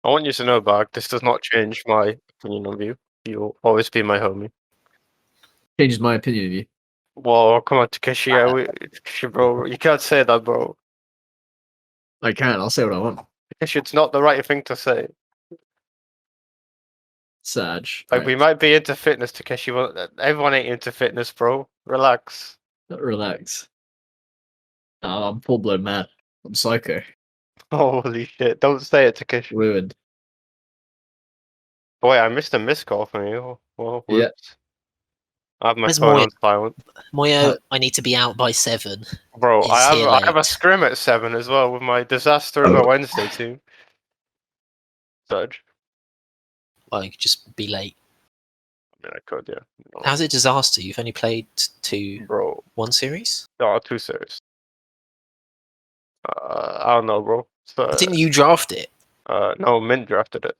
I want you to know, Barg, this does not change my opinion of you. You'll always be my homie. Changes my opinion of you. Whoa, come on, Takeshi, Takeshi, bro. You can't say that, bro. I can. I'll say what I want. Takeshi, it's not the right thing to say. Sag. Like, we might be into fitness, Takeshi, but everyone ain't into fitness, bro. Relax. Relax. I'm full blown mad. I'm psycho. Holy shit, don't say it, Takeshi. Ruined. Oh, wait, I missed a missed call from you. Well, Yeah. whoops. I have my Where's phone Moyo? on silent. Moyo, I need to be out by 7. Bro, He's here I have a late. scrim at 7 as well with my Disaster of a Wednesday team. Surge. Well, you could just be late. I mean, I could, yeah. No. How's it disaster? You've only played one series? No, 2 series. I don't know, bro. Didn't you draft it? No, Mint drafted it.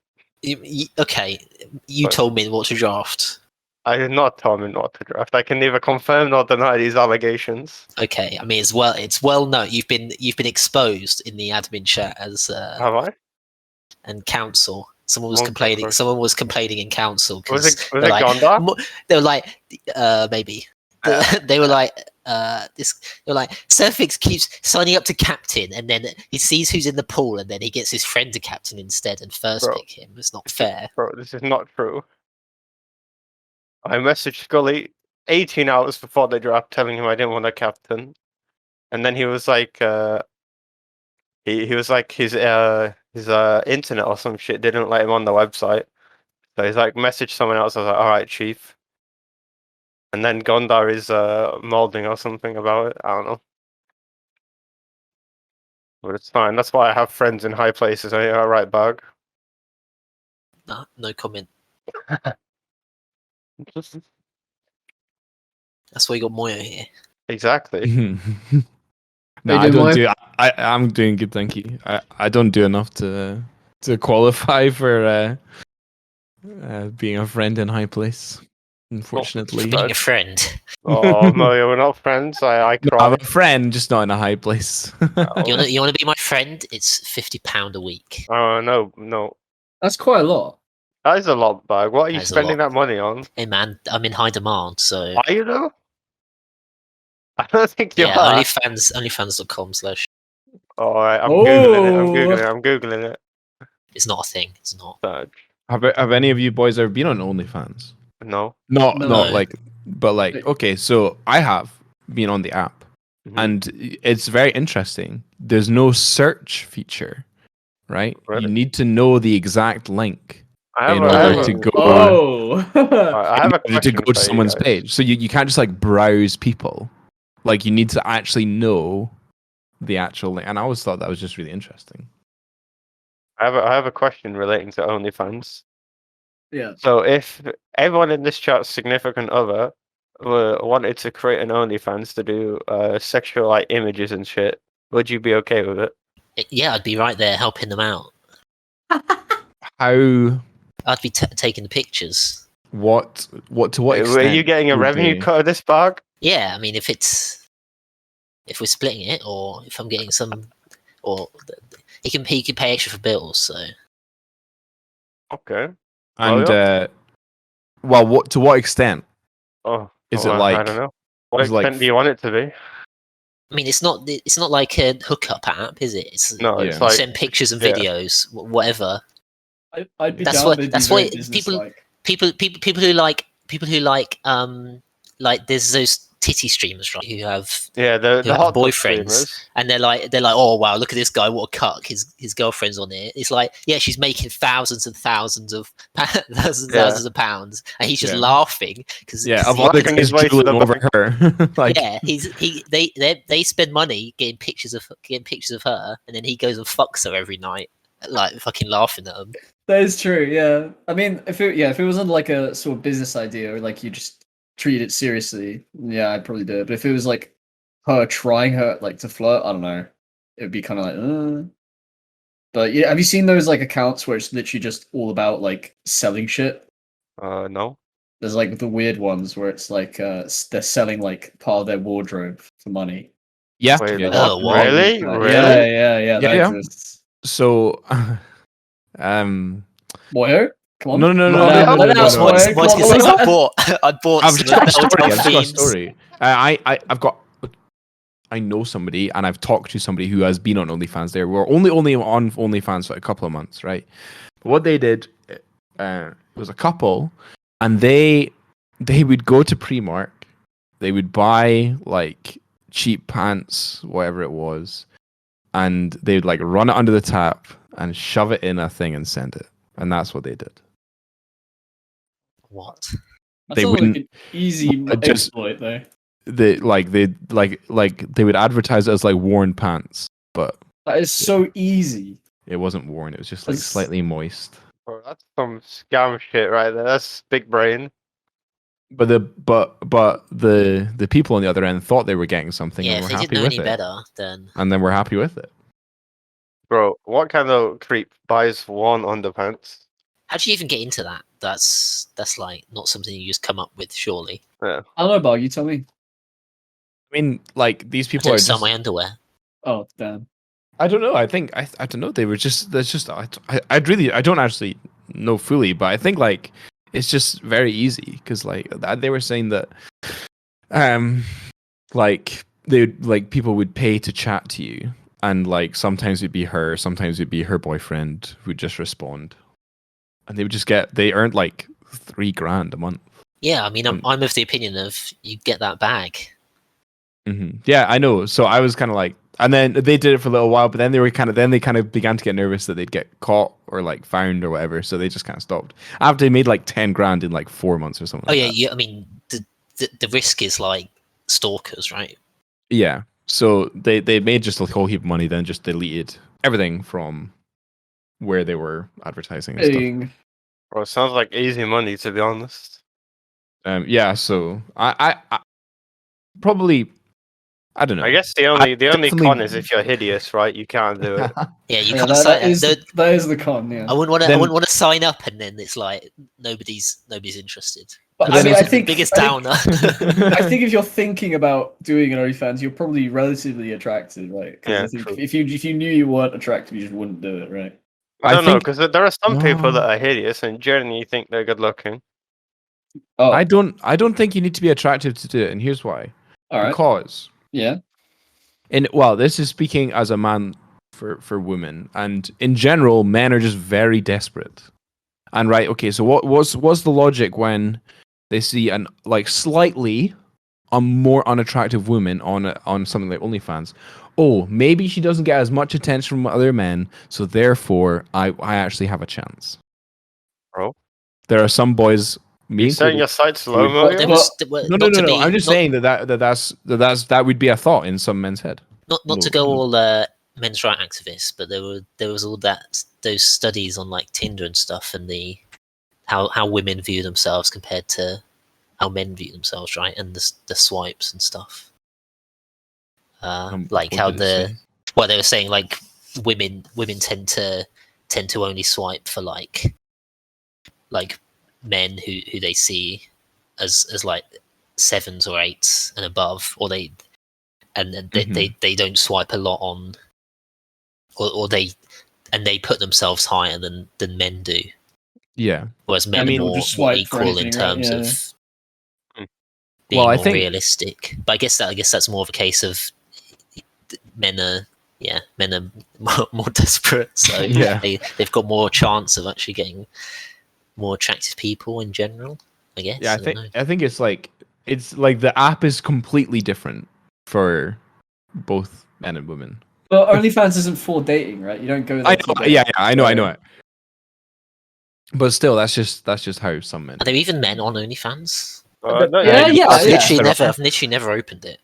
Okay, you told me what to draft. I did not tell him not to draft. I can neither confirm nor deny these allegations. Okay, I mean it's well known. You've been exposed in the admin chat as Have I? and council. Someone was Won't complaining. confirm. Someone was complaining in council Was because it Gondar? they were like, maybe they were like, Surfix keeps signing up to captain, and then he sees who's in the pool, and then he gets his friend to captain instead, and first pick him. It's not fair, bro. This is not true. I messaged Scully 18 hours before the draft, telling him I didn't want a captain, and then he was like, he was like his internet or some shit didn't let him on the website, so he's like messaged someone else. I was like, all right, chief. And then Gondar is molding or something about it. I don't know. But it's fine. That's why I have friends in high places. All right, Barg. no comment. That's why you got Moyo here. Exactly. No, I don't do. I'm doing good, thank you. I don't do enough to qualify for being a friend in high place. Unfortunately, Being a friend. Oh no, we're not friends. I cry. I'm a friend, just not in a high place. You want to be my friend? It's £50 a week. Oh no. That's quite a lot. That is a lot, Barg. What are you That is a spending lot. that money on? Hey man, I'm in high demand, so Are you though? I don't think you yeah. are. Onlyfans.com/. All right, I'm googling it. It's not a thing. It's not. Surge. Have any of you boys ever been on OnlyFans? No. Not No. like, but like, okay, so I have been on the app, and it's very interesting. There's no search feature, right? Really? You need to know the exact link I in order to go. I have a question to go to for you someone's guys. page. So you can't just like browse people. Like you need to actually know the actual link. And I always thought that was just really interesting. I have a question relating to OnlyFans. Yeah. So if everyone in this chat's significant other wanted to create an OnlyFans to do sexual like images and shit, would you be okay with it? Yeah, I'd be right there helping them out. How? I'd be taking the pictures. What? To what extent? Were you getting a revenue cut of this, Barg? Yeah, I mean, if we're splitting it, or if I'm getting some, or he can pay extra for bills. So okay. And well, to what extent? Oh, is it like? I don't know. What extent do you want it to be? I mean, it's not like a hookup app, is it? It's like you send pictures and videos, whatever. I'd be that's down, what but that's why people who like there's those titty streamers, right, who have the hot boyfriends, and they're like, oh wow, look at this guy, what a cuck, his girlfriend's on it. It's like, yeah, she's making thousands and thousands of thousands of pounds, and he's just laughing because of all the guys drooling over her. Like, yeah, they spend money getting pictures of her, and then he goes and fucks her every night, like fucking laughing at them. That is true. Yeah, I mean, if it wasn't like a sort of business idea, or like you just treat it seriously, yeah, I'd probably do it. But if it was like her trying her like to flirt, I don't know, it would be kind of like. But yeah, have you seen those like accounts where it's literally just all about like selling shit? No. There's like the weird ones where it's like they're selling like part of their wardrobe for money. Yeah. Wait, what? Really? Yeah. That exists. So Boyo? Come on. No. I bought I've some just got a Metal story. I've just got a Fiends. story. I know somebody, and I've talked to somebody who has been on OnlyFans. They were only on OnlyFans for a couple of months, right? But what they did was a couple, and they would go to Primark. They would buy like cheap pants, whatever it was, and they would like run it under the tap and shove it in a thing and send it. And that's what they did. What? That They sounds wouldn't like an easy just exploit, though. they would advertise it as like worn pants, but That is so easy. it wasn't worn. It was just like That's- slightly moist. Bro, that's some scam shit right there. That's big brain. But the people on the other end thought they were getting something Yeah, and if were they didn't happy know with any it, better, then and then we're happy with it. Bro, what kind of creep buys one underpants? how do you even get into that? That's like not something you just come up with, surely. Yeah. I don't know, Barg, you tell me. I mean, like these I people don't are sell just. my underwear. Oh, damn. I don't know. I think I don't know. They were just. That's just. I don't actually know fully, but I think like it's just very easy because like they were saying that, like people would pay to chat to you, and like sometimes it'd be her, sometimes it'd be her boyfriend who'd just respond, and they earned like $3,000 a month. Yeah, I mean, I'm of the opinion of you get that bag. Mm-hmm. Yeah, I know. So I was kind of like, and then they did it for a little while, but then they kind of began to get nervous that they'd get caught or like found or whatever. So they just kind of stopped after they made like $10,000 in like 4 months or something. Oh like yeah, that. yeah. I mean, the risk is like stalkers, right? Yeah. So they made just a whole heap of money, then just deleted everything from where they were advertising and stuff. Dang. Bro, it sounds like easy money, to be honest. Yeah. So I probably. I don't know. I guess the only definitely- con is if you're hideous, right? You can't do it. Yeah, you Yeah, can't sign. that is the con, yeah. I wouldn't want to. I Then- wouldn't want to sign up, and then it's like nobody's interested. But That's I mean, the I think biggest I downer. I think if you're thinking about doing an OnlyFans, you're probably relatively attractive, right? 'Cause Yeah, I think true. if you knew you weren't attractive, you just wouldn't do it, right? I I don't know, think- because there are some people No. that are hideous and genuinely think they're good looking. Oh, I don't think you need to be attractive to do it, and here's why. all right. Because Yeah. this is speaking as a man for women, and in general, men are just very desperate. And right, okay, so what's the logic when they see an like slightly a more unattractive woman on something like OnlyFans? Oh, maybe she doesn't get as much attention from other men, so therefore I actually have a chance. Bro, There are some boys. Me you setting included, your sights low, would- Well, Mario? No. I'm just saying that would be a thought in some men's head. Not to No, go no. all men's right activists, but there was all those studies on like Tinder and stuff, and the how women view themselves compared to how men view themselves, right? And the swipes and stuff. Like what how did it say? what they were saying, like women tend to only swipe for like men who they see as like 7s or 8s and above, or they don't swipe a lot on, or they put themselves higher than men do. Yeah. Whereas men mean, are They'll more, just more swipe for equal in anything, right? terms Yeah. of Hmm. being Well, I more think- realistic. But I guess that's more of a case of men are more desperate, so Yeah. they've got more chance of actually getting more attractive people in general, I guess. Yeah, don't know. I think it's like the app is completely different for both men and women. But OnlyFans isn't for dating, right? You don't go there. I for know, dating. yeah, I know So- it. But still, that's just how some men. Are there even men on OnlyFans? No, Yeah, you yeah, can't- yeah. I've literally never opened it.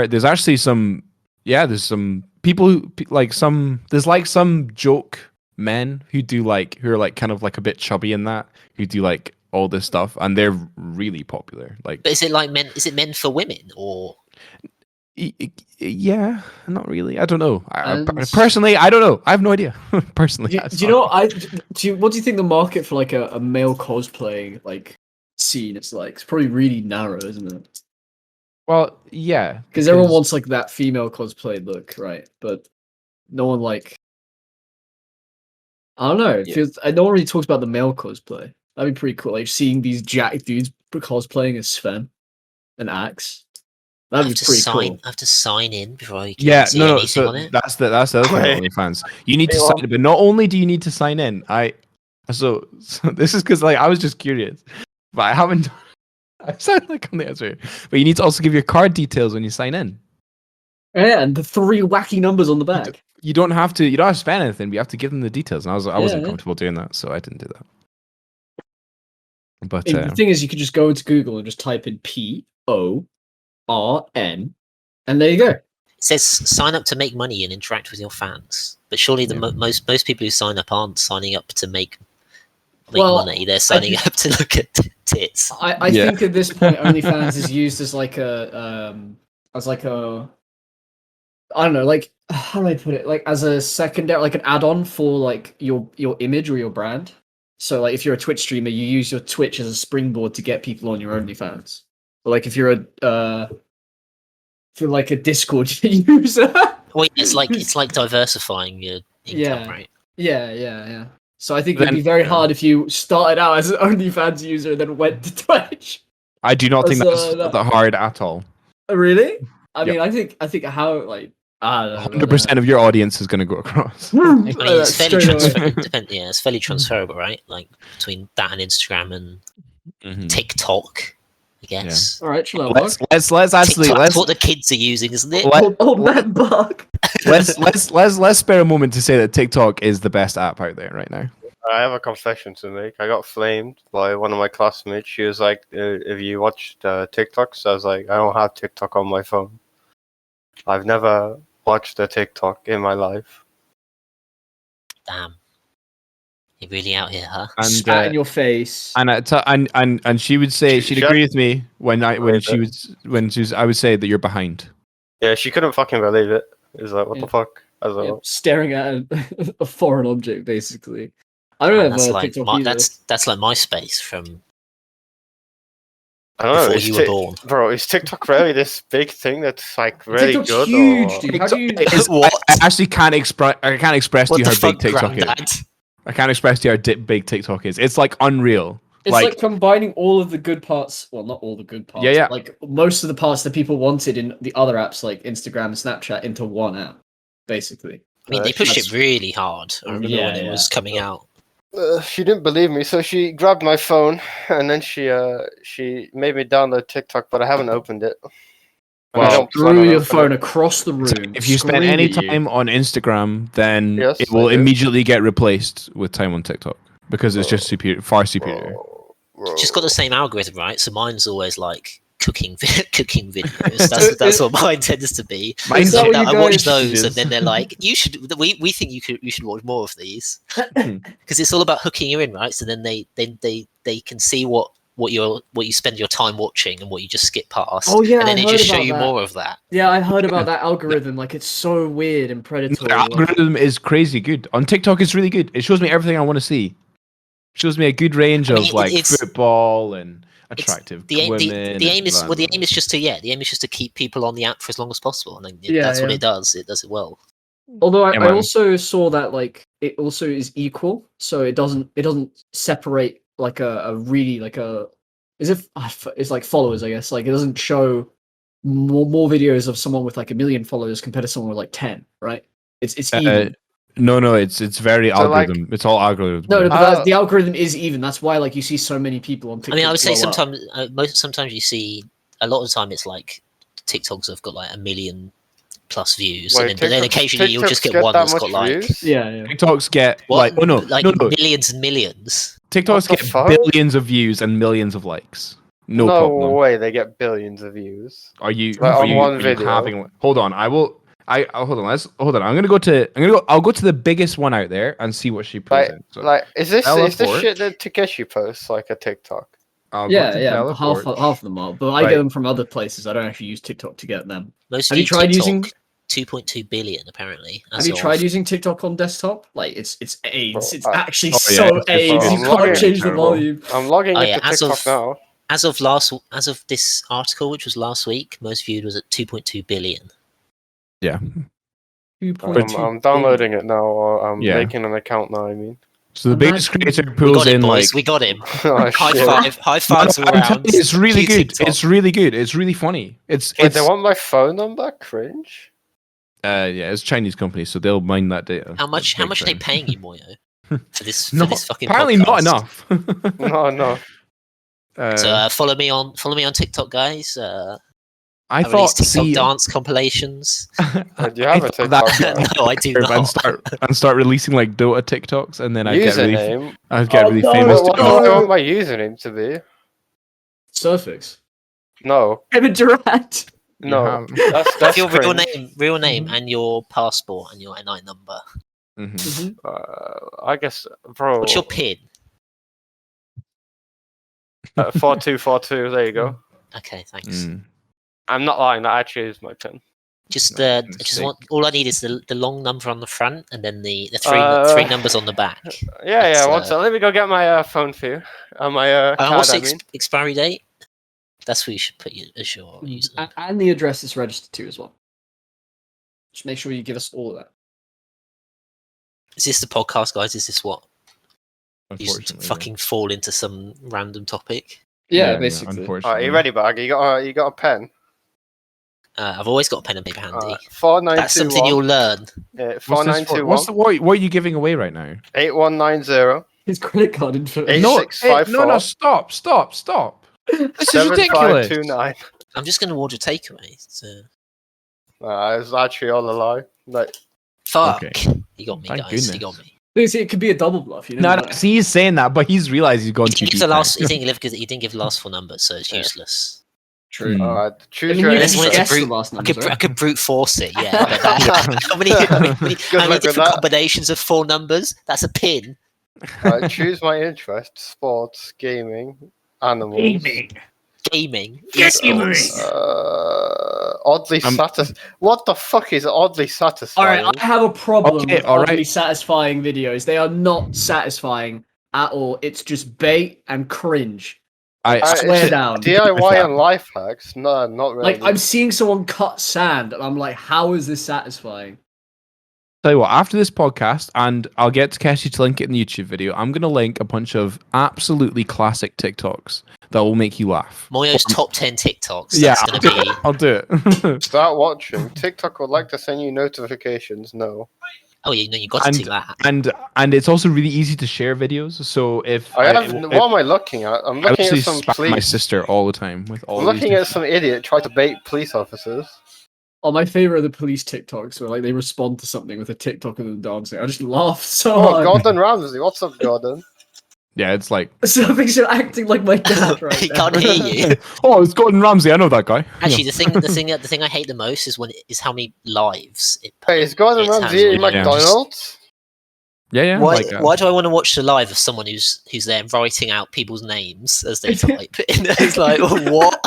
There's actually some. Yeah, there's some people who there's some joke men who are like kind of like a bit chubby in that, who do like all this stuff, and they're really popular. Like, But is it like men? Is it men for women, or yeah, not really. I don't know. And- Personally, I don't know. I have no idea. Personally, Do you know? What do you think the market for like a male cosplay like scene is like? It's probably really narrow, isn't it? Well, yeah, Because everyone wants like that female cosplay look, right? But no one like. I don't know. It Yeah. feels. No one really talks about the male cosplay. That'd be pretty cool. Like seeing these jack dudes cosplaying as Sven and Axe. I That'd have be to pretty sign. cool. I have to sign in before I can Yeah, see no. anything So on it. that's the other thing Wait. with OnlyFans. You need to Hey, sign well- in, but not only do you need to sign in. So this is because like I was just curious, but I haven't. I sound like on the answer, but you need to also give your card details when you sign in. Yeah, and the 3 wacky numbers on the back. You don't have to. You don't have to spend anything. But you have to give them the details, and I wasn't Yeah. comfortable doing that, so I didn't do that. But And the thing is, you could just go into Google and just type in PORN, and there you go. It says sign up to make money and interact with your fans. But surely the Yeah. most people who sign up aren't signing up to make Well, money. They're signing up to look at tits. I Yeah. think at this point, OnlyFans is used as like I don't know, like how do I put it? Like as a secondary, like an add-on for like your image or your brand. So like if you're a Twitch streamer, you use your Twitch as a springboard to get people on your OnlyFans. Or like if you're like a Discord user. Well, it's like diversifying your income, Yeah. right? Yeah. So I think Then- it'd be very yeah. hard if you started out as an OnlyFans user and then went to Twitch. I do not think That's, that's that hard at all. Really? I Yep. mean, I think how like I don't know. 100% of your audience is going to go across. I mean, it's Straight fairly away. yeah, it's fairly transferable, right? Like between that and Instagram and Mhm. TikTok, I guess. All right, chill out, Barg. Let's actually TikTok's let's what the kids are using, isn't it? let- Old man Barg. let's spare a moment to say that TikTok is the best app out there right now. I have a confession to make. I got flamed by one of my classmates. She was like, "If you watched TikToks," I was like, "I don't have TikTok on my phone. I've never watched a TikTok in my life." Damn, you're really out here, huh? And Spat in your face. and she would say she'd Shut- agree with me when I Wait, I would say that you're behind. Yeah, she couldn't fucking believe it. It was like, "What Yeah. the fuck?" I was like, Yeah, staring at a foreign object, basically. I don't Man, have that's a like TikTok either. that's like MySpace from I don't know. before Is you were born. Bro, is TikTok really this big thing that's like really TikTok's good? huge, or... dude. How do you? What? I actually can't express. I can't express to What you the how big fuck, TikTok is. Grandad? I can't express to you how big TikTok is. It's like unreal. It's like combining all of the good parts. Well, not all the good parts. Yeah. But like most of the parts that people wanted in the other apps, like Instagram and Snapchat, into one app, basically. I mean, they pushed That's- it really hard. I remember Yeah, when it yeah. was coming out. She didn't believe me, so she grabbed my phone and then she made me download TikTok, but I haven't opened it. And I Well, don't plan Threw on your opening phone it. across the room. if you spend screamed any at you. time on Instagram, then Yes, it will I do. immediately get replaced with time on TikTok because it's just far superior. Bro. Just got the same algorithm, right? So mine's always like cooking cooking videos. That's what mine tends to be. Mine's So that what you I watch guys- those, and then they're like, "You should." We think you should watch more of these because it's all about hooking you in, right? So then they can see what you spend your time watching and what you just skip past. Oh, yeah, and then I they just heard show about you that. more of that. Yeah, I heard about that algorithm. Like, it's so weird and predatory. The algorithm is crazy good. On TikTok, it's really good. It shows me everything I want to see. It shows me a good range I mean, of like it's- football and attractive The aim, women. the aim and is blah, well. The blah. aim is just to keep people on the app for as long as possible, and then Yeah, that's what yeah. it does. It does it well. Although I, Yeah, I man. also saw that like it also is equal, so it doesn't separate like a really like a is it it's like followers, I guess. Like it doesn't show more videos of someone with like 1 million followers compared to someone with like 10, right? It's even. No, it's very So, like- algorithm. It's all algorithm. No, but Uh, the algorithm is even. That's why like you see so many people on TikTok. I mean, I would say blow up. sometimes you see a lot of the time it's like TikToks have got like 1 million plus views, Wait, and then, but then TikToks- occasionally you'll just TikToks get one that that's much got like views? Yeah. TikToks get what, like no, millions and millions. TikToks What the get fuck? billions of views and millions of likes. No problem. way they get billions of views. Are you? Like, are on you, one are you video? having? Hold on. I'll hold on. Hold on. I'll go to the biggest one out there and see what she puts Like, in. So like is this teleport. shit that Takeshi posts like a TikTok? I'll go Yeah, to yeah. Half teleport. of them are, but I Right. get them from other places. I don't actually use TikTok to get them. Most Have you tried TikTok, using- 2.2 billion apparently. Have you tried using TikTok on desktop? Like it's AIDS. It's Bro, actually Oh, yeah, so it's AIDS. awful. You I'm can't logging- change the terrible. volume. I'm logging Oh, into yeah, as TikTok of- now. as of this article, which was last week, most viewed was at 2.2 billion. Yeah. I'm downloading it now, or I'm Yeah. making an account now. I mean, So the biggest creator We pulls got him, in boys. like. We got him. oh High shit! five! High fives all I'm telling around. you, it's really Cue good. TikTok. It's really good. It's really funny. It's Wait, they want my phone number? Cringe. yeah, it's a Chinese company, so they'll mine that data. How much? That's How big much are they thing. paying you, Moyo, for this? No, For this fucking apparently podcast? not enough. No. So follow me on TikTok, guys. I I release thought TikTok dance compilations. Do you have a TikTok? No, I do not. and start releasing like Dota TikToks, and then I'd get really Username. famous. What do I want my username to be? Surfix. No, Kevin Durant. no. That's your cringe. real name, and your passport and your NI number. I guess, bro. What's your PIN? 4242. There you go. Okay, thanks. I'm not lying. That actually is my pin. Just No, just want all I need is the long number on the front and then the three numbers on the back. Yeah. One second. Let me go get my phone for you. My card. What's I the mean. expiry date? That's what you should put as your username. And the address is registered to as well. Just make sure you give us all of that. Is this the podcast, guys? Is this what? You just Unfortunately, fucking fall into some random topic. Yeah, no, basically. unfortunately. Alright, you ready, Barg? You got a pen? I've always got a pen and paper handy. 4921. That's something you'll learn. Yeah, What's 4921. what are you giving away right now? 8190. His credit card info. Eight- No, 8654. no, stop. This is ridiculous. 7529. I'm just going to order takeaway. So. It's actually all a lie. Like, Fuck. Okay. You got me, Thank guys. goodness. You got me. See, it could be a double bluff. You know. No, see, he's saying that, but he's realized he's gone He too didn't deep. give the last. now. He didn't give the last four numbers, so it's Yeah. useless. True. choose I mean, your you Unless you wanted to guess the brute- last I numbers, could, I right? could brute force it, yeah. But how many luck different with that. combinations of four numbers? That's a pin. Choose my interest: sports, gaming, animals. Gaming. Oddly satisfying. What the fuck is oddly All satisfying? right, I have a problem Okay, with all right. oddly satisfying videos. They are not satisfying at all. It's just bait and cringe. I swear it's down. DIY and life hacks? No, not really. Like, I'm seeing someone cut sand, and I'm like, how is this satisfying? tell you what, after this podcast, and I'll get Takeshi to link it in the YouTube video, I'm going to link a bunch of absolutely classic TikToks that will make you laugh. Moyo's top 10 TikToks. Yeah, That's going to be. I'll do it. Start watching. TikTok would like to send you notifications. No. Oh, yeah, no, you got to do that. and it's also really easy to share videos. So if What am I looking at? I'm I looking actually at some spam my police. sister all the time with all. I'm looking at some idiot try to bait police officers. Oh, my favorite are the police TikToks where like they respond to something with a TikTok of them dancing. I just laugh so Oh, hard. Gordon Ramsay. What's up, Gordon? Yeah, it's like, Something's so acting like my dad right He now. can't hear you. oh, it's Gordon Ramsay. I know that guy. Actually, the thing I hate the most is how many lives it. Hey, is Gordon It has Ramsay eating on it. McDonald's? Yeah. Why, like, why do I want to watch the live of someone who's there writing out people's names as they type? It's like, what?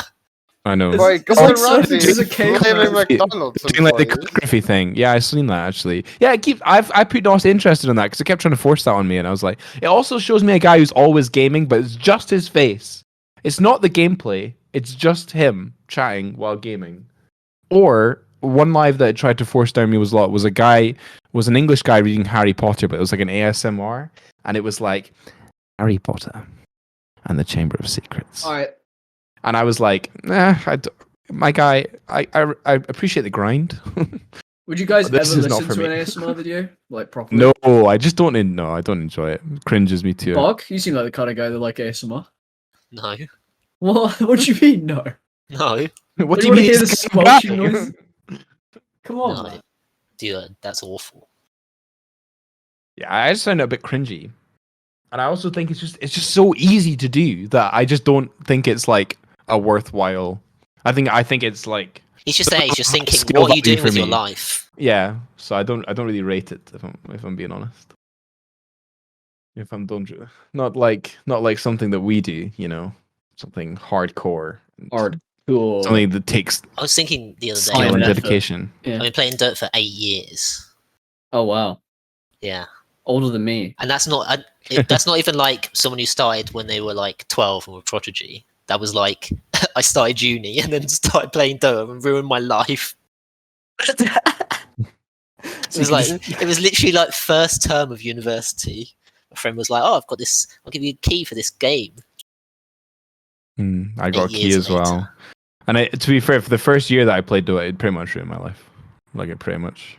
I know. Wait, It's Gordon like Ramsay Surfix is a is cake blaming recipe. McDonald's Doing like the employees. calligraphy thing. Yeah, I've seen that actually. Yeah, I put not interested in that because it kept trying to force that on me, and I was like, it also shows me a guy who's always gaming, but it's just his face. It's not the gameplay. It's just him chatting while gaming. Or one live that it tried to force down me was an English guy reading Harry Potter, but it was like an ASMR, and it was like Harry Potter and the Chamber of Secrets. All right. And I was like, my guy, I appreciate the grind. Would you guys ever This is not listen for to an me. ASMR video like properly? No, I just don't. No, I don't enjoy it. It cringes me too. Barg, you seem like the kind of guy that like ASMR. No, What? What do you mean no? no, What Don't do you you mean? hear the he's the kind of squelching guy? noise? Come on, no, man. dude, that's awful. Yeah, I just find it a bit cringy, and I also think it's just so easy to do that I just don't think it's like a worthwhile. I think it's like He's just there. He's just thinking, Skill what are you value doing for with your me. life? yeah. So I don't really rate it if I'm being honest. If I'm not like something that we do, something hardcore, Hard. Cool. something that takes I was thinking the other day. Time skill and and effort. dedication. Yeah. I've been playing Dirt for 8 years. Oh wow. Yeah, Older than me. and that's not that's not even like someone who started when they were like 12 and were prodigy. That was like I started uni and then started playing Dirt and ruined my life. It was like it was literally like first term of university. My friend was like, "Oh, I've got this. I'll give you a key for this game." I got a key as later. well. And to be fair, for the first year that I played Dota, it pretty much ruined my life. Like it pretty much.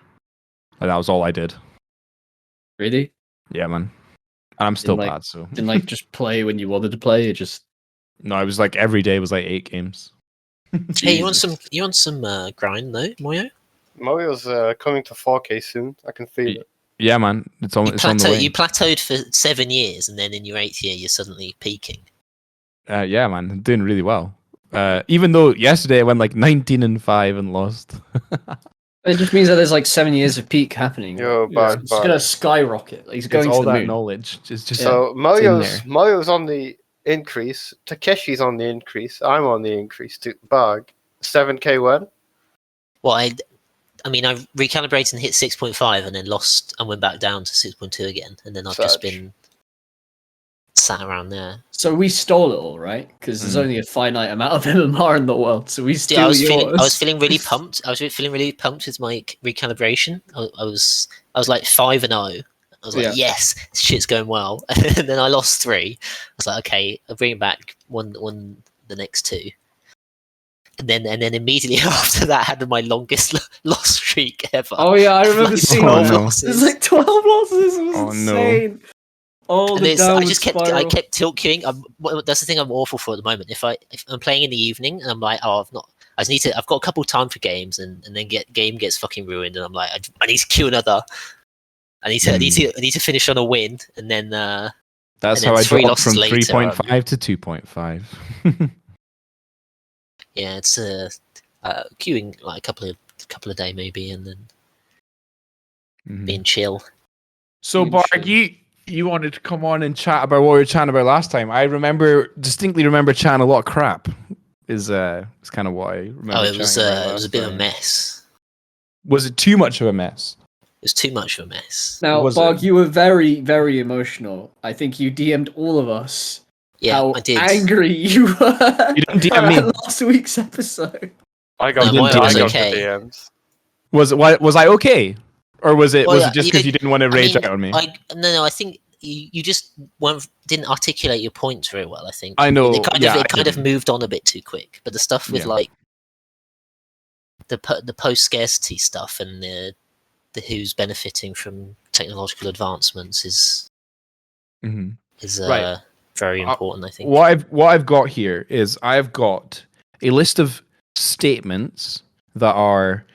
Like that was all I did. Really? Yeah, man. And I'm still Didn't, bad, so. Didn't like just play when you wanted to play. It just. No, I was like every day was like 8 games. Hey, you want some grind though, Moyo? Mario's coming to 4K soon. I can feel it. Yeah, man. It's on the way. You plateaued for 7 years, and then in your 8th year, you're suddenly peaking. Yeah, man. I'm doing really well. Even though yesterday I went like 19-5 and lost. It just means that there's like 7 years of peak happening. Yo, It's gonna skyrocket. Like, he's going it's all to the that moon. knowledge. Just So there. Mario's on the increase. Takeshi's on the increase. I'm on the increase to Barg. 7K when? Well, I mean, I recalibrated and hit 6.5, and then lost and went back down to 6.2 again, and then I've just been sat around there. So we stole it all, right? Because there's only a finite amount of MMR in the world, so we steal yours. I was feeling really pumped. I was feeling really pumped with my recalibration. I was like 5-0. I was like, yes, this shit's going well. And then I lost 3. I was like, okay, I'll bring it back one the next 2. And then immediately after that, I had my longest loss streak ever. Oh yeah, I remember seeing that. There's like 12 losses. It was insane. No. Oh, I kept tilt queuing. That's the thing I'm awful for at the moment. If I'm playing in the evening and I'm like, I've got a couple time for games, and then game gets fucking ruined, and I'm like, I need to queue another. I need to finish on a win, and then that's how I dropped from 3.5 to 2.5. Yeah, it's queuing like a couple of day maybe, and then being chill. So Barg, you wanted to come on and chat about what we were chatting about last time. I distinctly remember chatting a lot of crap. Is kind of what I remember. Oh, it was a bit of a mess. Was it too much of a mess? It was too much of a mess. Now, Barg, you were very, very emotional. I think you DM'd all of us. Yeah, how I did. Angry you were. You didn't DM me last week's episode. I got okay. the DMs. Was I okay, or was it just because you didn't want to rage out on me? No. I think you just didn't articulate your points very well. I think I know. It kind of moved on a bit too quick. But the stuff with like the post scarcity stuff and the who's benefiting from technological advancements is right. Very important, I think. What I've got here is I've got a list of statements that are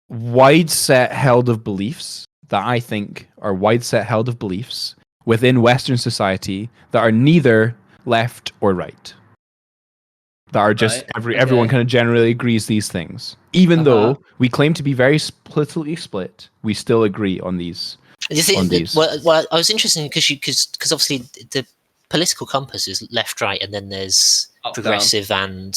wide set held of beliefs that I think are wide set held of beliefs within Western society that are neither left or right. That are just everyone kind of generally agrees these things. Even though we claim to be very politically split, we still agree on these. Well, I was interested because obviously the political compass is left, right, and then there's progressive and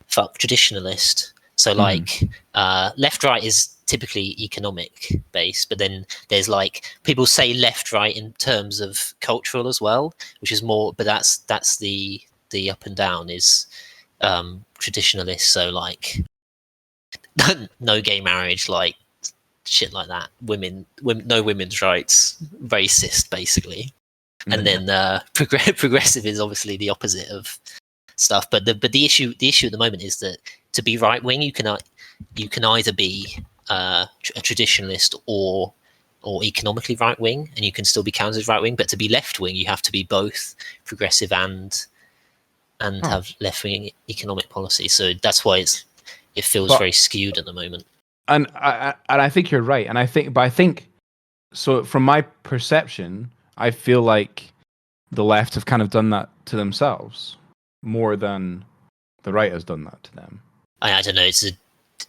traditionalist. So like left, right is typically economic based, but then there's like people say left, right in terms of cultural as well, which is more. But that's the up and down is traditionalist. So like no gay marriage, like shit like that. Women, no women's rights, racist basically. And then progressive is obviously the opposite of stuff. But the issue at the moment is that to be right wing, you can either be a traditionalist or economically right wing, and you can still be counted as right wing. But to be left wing, you have to be both progressive and have left wing economic policy. So that's why it feels very skewed at the moment. And I think you're right. And I think so. From my perception, I feel like the left have kind of done that to themselves more than the right has done that to them. I don't know.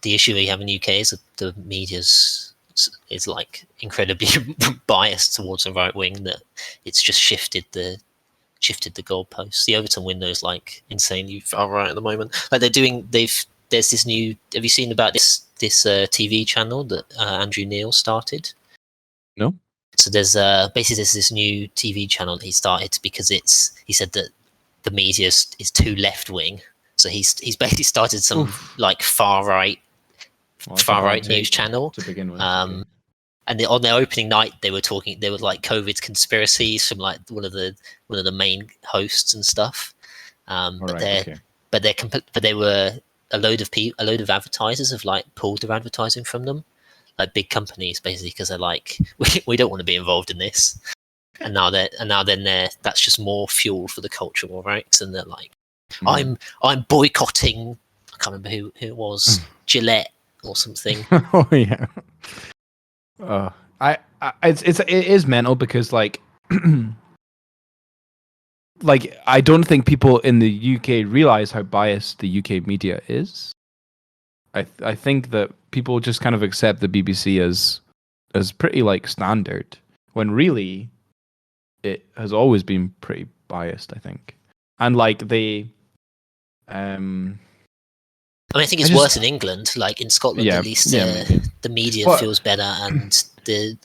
The issue we have in the UK is that the media's is like incredibly biased towards the right wing, that it's just shifted the goalposts. The Overton window is like insanely far right at the moment. Like there's this new. Have you seen about this TV channel that Andrew Neil started? No. So there's this new TV channel that he started because he said that the media is too left wing. So he's basically started some like far right Well, that's a far hard right take news channel. to begin with. And on their opening night, they were like COVID conspiracies from like one of the main hosts and stuff. But they were a load of advertisers have like pulled their advertising from them, like big companies basically, because they're like, we don't want to be involved in this. And that's just more fuel for the culture war, right? And they're like, I'm boycotting. I can't remember who it was, Gillette or something. Oh yeah. It is mental because like like I don't think people in the UK realize how biased the UK media is. I think that people just kind of accept the BBC as pretty like standard when really it has always been pretty biased, I think. And like they I mean, I think it's worse in England. Like in Scotland, at least the media feels better, and the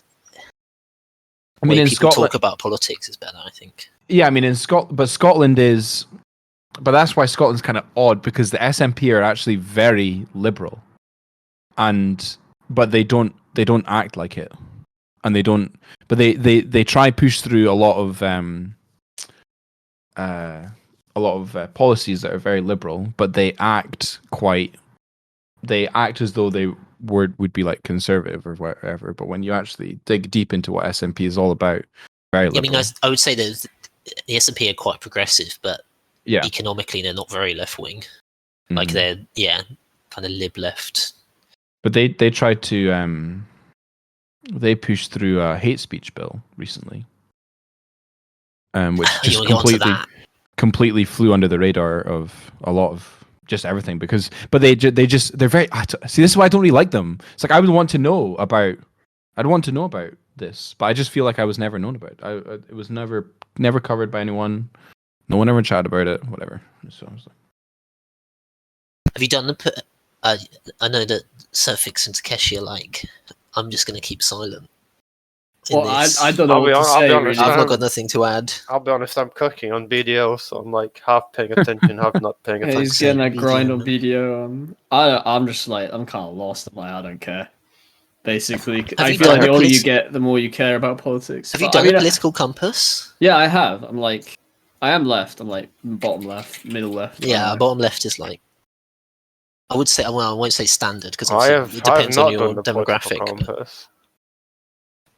way people talk about politics is better, I think. Yeah, I mean, Scotland is, but that's why Scotland's kind of odd because the SNP are actually very liberal, but they don't act like it, and they try push through a lot of policies that are very liberal, but they act as though they would be like conservative or whatever. But when you actually dig deep into what SNP is all about, very liberal. I mean, I would say that the SNP are quite progressive, but economically they're not very left wing. Like they're kind of lib left. But they tried to they pushed through a hate speech bill recently, which just completely flew under the radar of a lot of just everything they're very see, this is why I don't really like them. It's like I would want to know about this, but I just feel like I was never known about it. It was never covered by anyone. No one ever chatted about it, whatever. So I was like, have you done the I know that Surfix and Takeshi are like, I'm just going to keep silent. Well, I don't know what to say. I've not got nothing to add. I'll be honest, I'm cooking on BDO, so I'm like half paying attention, half not paying attention. He's getting that grind on BDO. I'm just like, I'm kind of lost. I'm like, I don't care. Basically, I feel like the older you get, the more you care about politics. Have you done a political compass? Yeah, I have. I am left. I'm like bottom left, middle left. Yeah, bottom left is like, I would say, well, I won't say standard because it depends on your demographic.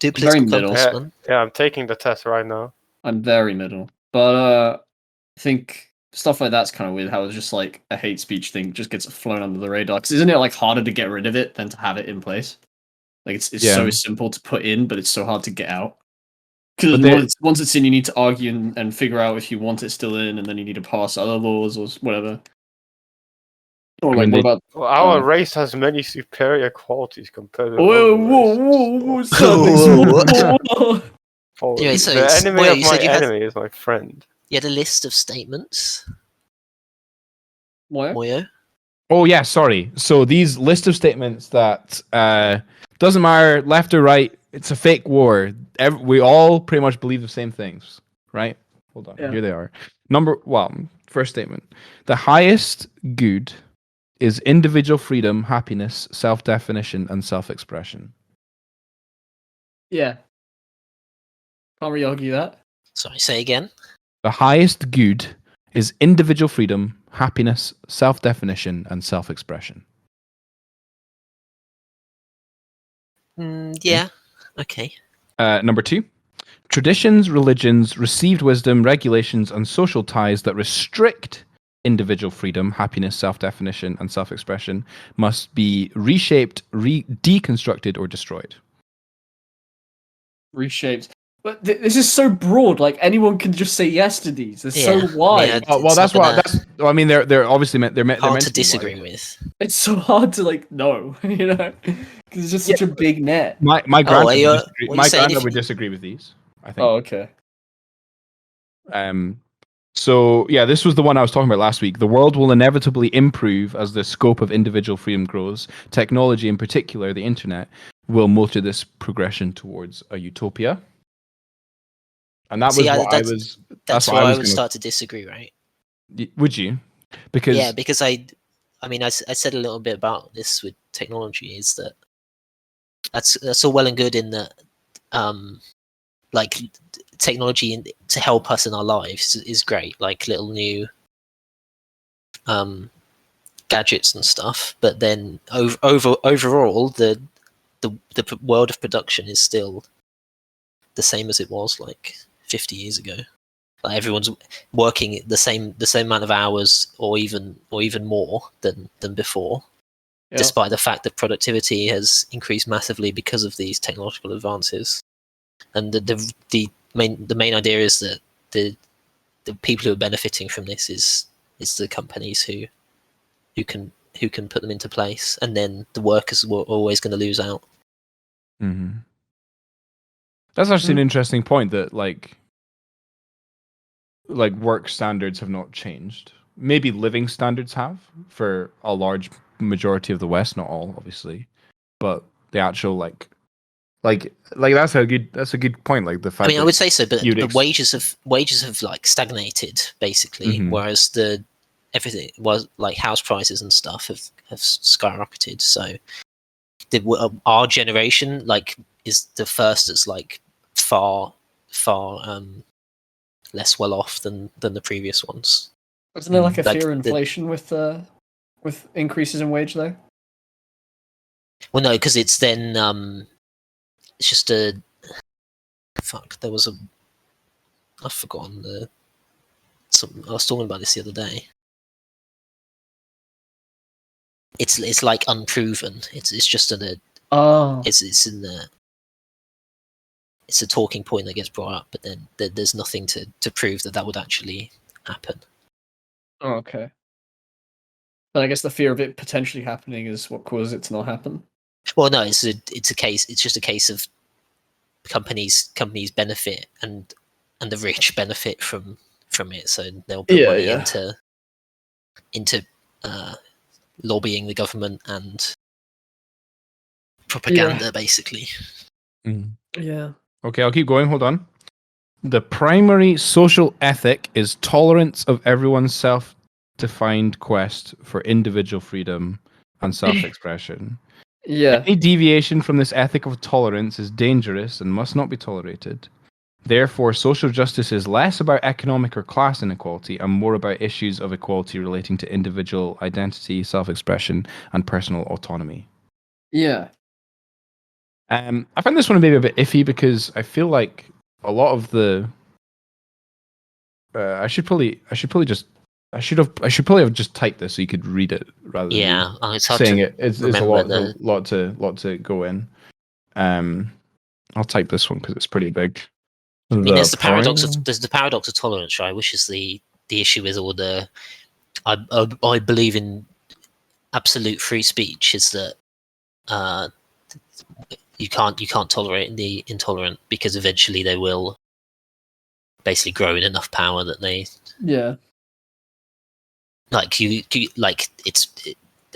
Do political compass, man. Yeah, I'm taking the test right now. I'm very middle, but I think stuff like that's kind of weird. How it's just like a hate speech thing just gets flown under the radar. Because isn't it like harder to get rid of it than to have it in place? Like it's so simple to put in, but it's so hard to get out. Because once it's in, you need to argue and figure out if you want it still in, and then you need to pass other laws or whatever. Or like, what about our race has many superior qualities compared to whoa. Anyway, so the enemy of my enemy is my friend. You had a list of statements. Moyo? Oh yeah, sorry. So these list of statements that doesn't matter left or right, it's a fake war. We all pretty much believe the same things, right? Hold on, here they are. First statement: the highest good is individual freedom, happiness, self-definition, and self-expression. Yeah. Can't really argue that. Sorry, say again. The highest good is individual freedom, happiness, self-definition, and self-expression. Yeah. Okay. Number 2. Traditions, religions, received wisdom, regulations, and social ties that restrict individual freedom, happiness, self-definition, and self-expression must be reshaped, deconstructed, or destroyed. Reshaped. But this is so broad. Like anyone can just say yes to these. They're so wide. I mean, they're obviously meant. They're meant to disagree with. It's so hard to like know, you know, because it's just such a big net. My granddad would disagree with these. I think. Oh, okay. So yeah, this was the one I was talking about last week. The world will inevitably improve as the scope of individual freedom grows. Technology, in particular, the internet, will motor this progression towards a utopia. And that was That's where I would start to disagree, right? Would you? Because I I mean, I said a little bit about this with technology. Is that that's all well and good in that, like technology to help us in our lives is great, like little new gadgets and stuff. But then overall, the world of production is still the same as it was like 50 years ago. Like everyone's working the same amount of hours, or even more than before. Yeah. Despite the fact that productivity has increased massively because of these technological advances. And the main idea is that the people who are benefiting from this is the companies who can put them into place, and then the workers were always going to lose out. Mm-hmm. That's actually an interesting point, that like work standards have not changed. Maybe living standards have for a large majority of the West, not all, obviously, but the actual like that's a good point. Like the fact, I mean, I would say so, but wages have like stagnated basically, Mhm. whereas everything was like house prices and stuff have skyrocketed. So our generation like is the first that's like far less well off than the previous ones. Wasn't there like a Like fear of inflation with increases in wage though? Well, no, because it's then it's just a fuck. There was I've forgotten I was talking about this the other day. It's like unproven. It's just it's in the it's a talking point that gets brought up, but then there's nothing to prove that would actually happen. Oh, okay. But I guess the fear of it potentially happening is what causes it to not happen. Well, no, it's just a case of companies benefit, and the rich benefit from it, so they'll put money into lobbying the government and propaganda, basically. Yeah. Okay, I'll keep going. Hold on. The primary social ethic is tolerance of everyone's self-defined quest for individual freedom and self-expression. Yeah. Any deviation from this ethic of tolerance is dangerous and must not be tolerated. Therefore, social justice is less about economic or class inequality and more about issues of equality relating to individual identity, self-expression, and personal autonomy. Yeah. I find this one maybe a bit iffy because I feel like a lot of the I should probably have just typed this so you could read it rather than me it's hard saying to it. It's a lot to go in. I'll type this one because it's pretty big. I mean, there's the paradox of tolerance, right? Which is the issue with all the. I believe in absolute free speech. Is that you can't tolerate the intolerant, because eventually they will basically grow in enough power that they like it's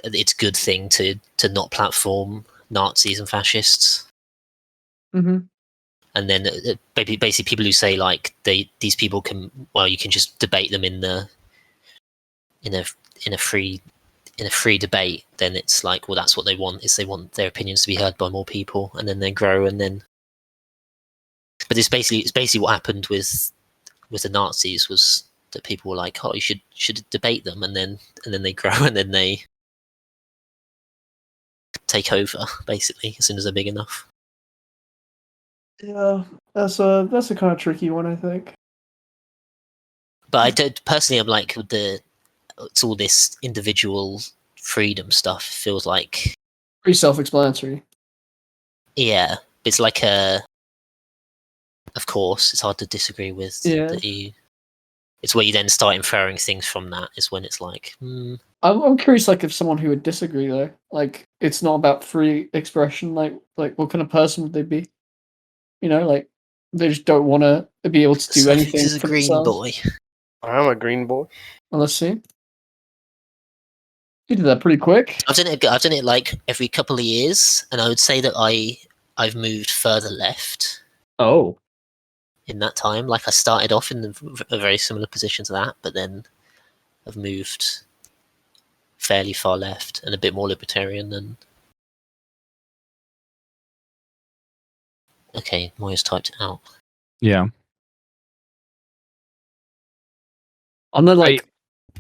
a good thing to not platform Nazis and fascists. Mm-hmm. And then basically people who say like these people can, well, you can just debate them in a free debate, then it's like, well, that's what they want, is they want their opinions to be heard by more people, and then they grow. And then, but it's basically what happened with the Nazis, was that people were like, oh, you should debate them, and then they grow, and then they take over basically as soon as they're big enough. Yeah, that's a kind of tricky one, I think. But I don't personally. I'm like, it's all this individual freedom stuff feels like Pretty self-explanatory. Yeah, it's like of course, it's hard to disagree with that. It's where you then start inferring things from that, is when it's like, I'm curious, like, if someone who would disagree though, like, it's not about free expression. Like what kind of person would they be? You know, like, they just don't want to be able to do anything. This is a green boy. I'm a green boy. Well, let's see. You did that pretty quick. I've done it like every couple of years, and I would say that I've moved further left. Oh. In that time, like I started off in a very similar position to that, but then I've moved fairly far left and a bit more libertarian than. Okay, Moya's typed it out. Yeah. On the